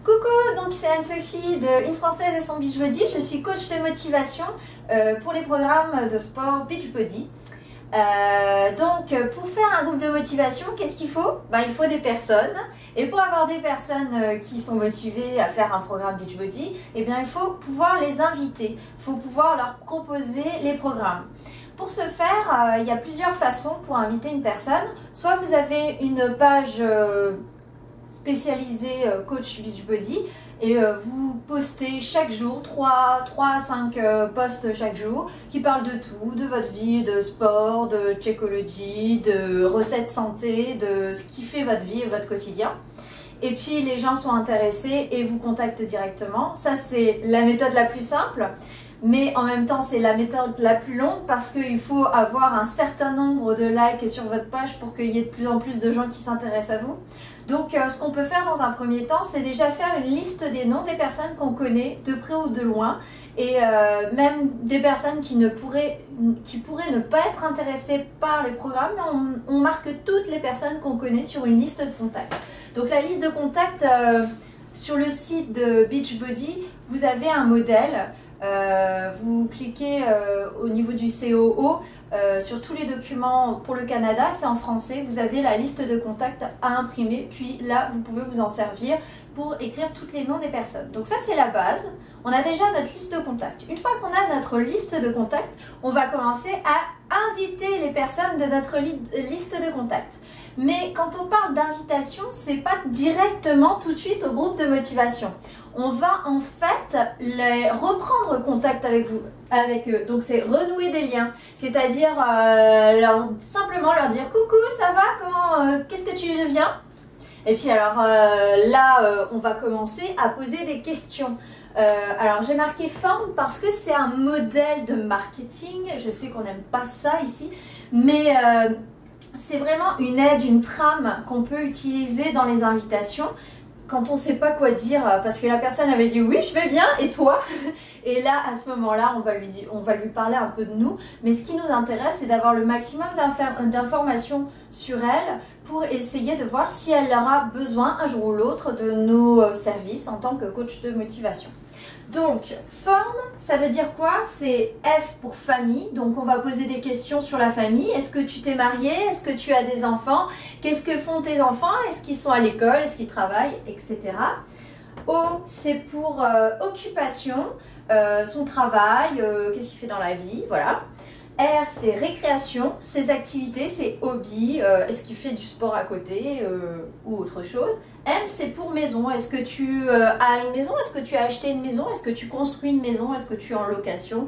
Coucou, donc c'est Anne-Sophie de Une Française et son Beachbody. Je suis coach de motivation pour les programmes de sport Beachbody. Donc pour faire un groupe de motivation, qu'est-ce qu'il faut? Il faut des personnes. Et pour avoir des personnes qui sont motivées à faire un programme Beachbody, il faut pouvoir les inviter. Il faut pouvoir leur proposer les programmes. Pour ce faire, il y a plusieurs façons pour inviter une personne. Soit vous avez une page spécialisée coach Beachbody et vous postez chaque jour 3 à 5 posts chaque jour qui parlent de tout, de votre vie, de sport, de Shakeology, de recettes santé, de ce qui fait votre vie et votre quotidien. Et puis les gens sont intéressés et vous contactent directement. Ça c'est la méthode la plus simple. Mais en même temps, c'est la méthode la plus longue parce qu'il faut avoir un certain nombre de likes sur votre page pour qu'il y ait de plus en plus de gens qui s'intéressent à vous. Donc, ce qu'on peut faire dans un premier temps, c'est déjà faire une liste des noms des personnes qu'on connaît de près ou de loin et même des personnes qui pourraient ne pas être intéressées par les programmes, mais on marque toutes les personnes qu'on connaît sur une liste de contacts. Donc, la liste de contacts sur le site de Beachbody, vous avez un modèle. Vous cliquez au niveau du COO sur tous les documents pour le Canada, c'est en français, vous avez la liste de contacts à imprimer, puis là vous pouvez vous en servir pour écrire tous les noms des personnes. Donc ça c'est la base, on a déjà notre liste de contacts. Une fois qu'on a notre liste de contacts, on va commencer à inviter les personnes de notre liste de contacts. Mais quand on parle d'invitation, c'est pas directement tout de suite au groupe de motivation. On va en fait reprendre contact avec eux. Donc c'est renouer des liens, c'est-à-dire simplement leur dire coucou, ça va, qu'est-ce que tu deviens? Et puis alors on va commencer à poser des questions. Alors j'ai marqué forme parce que c'est un modèle de marketing. Je sais qu'on n'aime pas ça ici, mais c'est vraiment une aide, une trame qu'on peut utiliser dans les invitations quand on ne sait pas quoi dire, parce que la personne avait dit oui je vais bien et toi? Et là à ce moment là on va lui parler un peu de nous, mais ce qui nous intéresse c'est d'avoir le maximum d'informations sur elle pour essayer de voir si elle aura besoin un jour ou l'autre de nos services en tant que coach de motivation. Donc, forme, ça veut dire quoi? C'est F pour famille, donc on va poser des questions sur la famille. Est-ce que tu t'es marié? Est-ce que tu as des enfants? Qu'est-ce que font tes enfants? Est-ce qu'ils sont à l'école? Est-ce qu'ils travaillent? Etc. O, c'est pour occupation, son travail, qu'est-ce qu'il fait dans la vie, voilà. R, c'est récréation, ses activités, ses hobbies, est-ce qu'il fait du sport à côté ou autre chose. M, c'est pour maison, est-ce que tu as une maison, est-ce que tu as acheté une maison, est-ce que tu construis une maison, est-ce que tu es en location.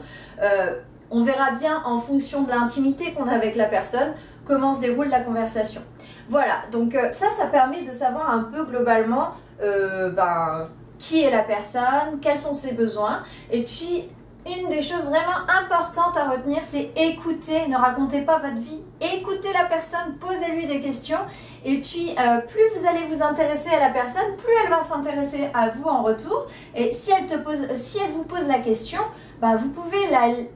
On verra bien en fonction de l'intimité qu'on a avec la personne, comment se déroule la conversation. Voilà, donc ça permet de savoir un peu globalement qui est la personne, quels sont ses besoins, et puis une des choses vraiment importantes à retenir, c'est écouter, ne racontez pas votre vie, écoutez la personne, posez-lui des questions et puis plus vous allez vous intéresser à la personne, plus elle va s'intéresser à vous en retour et si elle vous pose la question, vous pouvez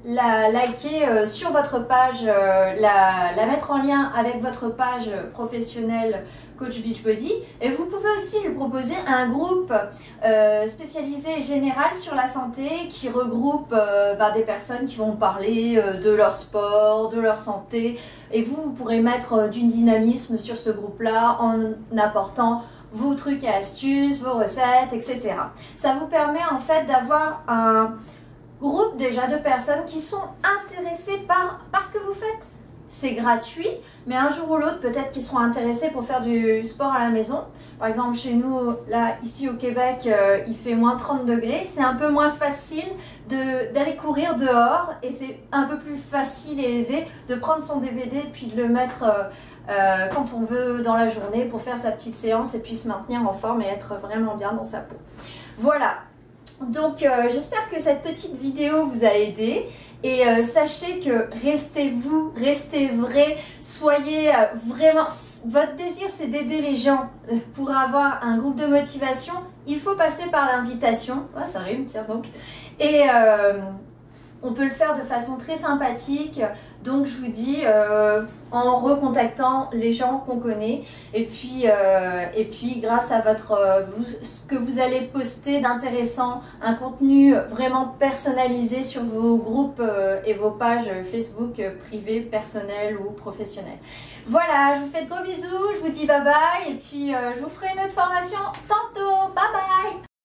la liker sur votre page, la mettre en lien avec votre page professionnelle Coach Beachbody et vous pouvez aussi lui proposer un groupe spécialisé général sur la santé qui regroupe des personnes qui vont parler de leur sport, de leur santé et vous pourrez mettre du dynamisme sur ce groupe-là en apportant vos trucs et astuces, vos recettes, etc. Ça vous permet en fait d'avoir un groupe déjà de personnes qui sont intéressées par ce que vous faites. C'est gratuit, mais un jour ou l'autre, peut-être qu'ils seront intéressés pour faire du sport à la maison. Par exemple, chez nous, là, ici au Québec, il fait moins 30 degrés. C'est un peu moins facile d'aller courir dehors et c'est un peu plus facile et aisé de prendre son DVD puis de le mettre quand on veut dans la journée pour faire sa petite séance et puis se maintenir en forme et être vraiment bien dans sa peau. Voilà. Donc j'espère que cette petite vidéo vous a aidé et sachez que restez vous, restez vrai, soyez vraiment, votre désir c'est d'aider les gens pour avoir un groupe de motivation, il faut passer par l'invitation, ça rime tiens donc, et on peut le faire de façon très sympathique, Donc je vous dis en recontactant les gens qu'on connaît et puis grâce à ce que vous allez poster d'intéressant, un contenu vraiment personnalisé sur vos groupes et vos pages Facebook privées, personnelles ou professionnelles. Voilà, je vous fais de gros bisous, je vous dis bye bye et puis je vous ferai une autre formation tantôt. Bye bye.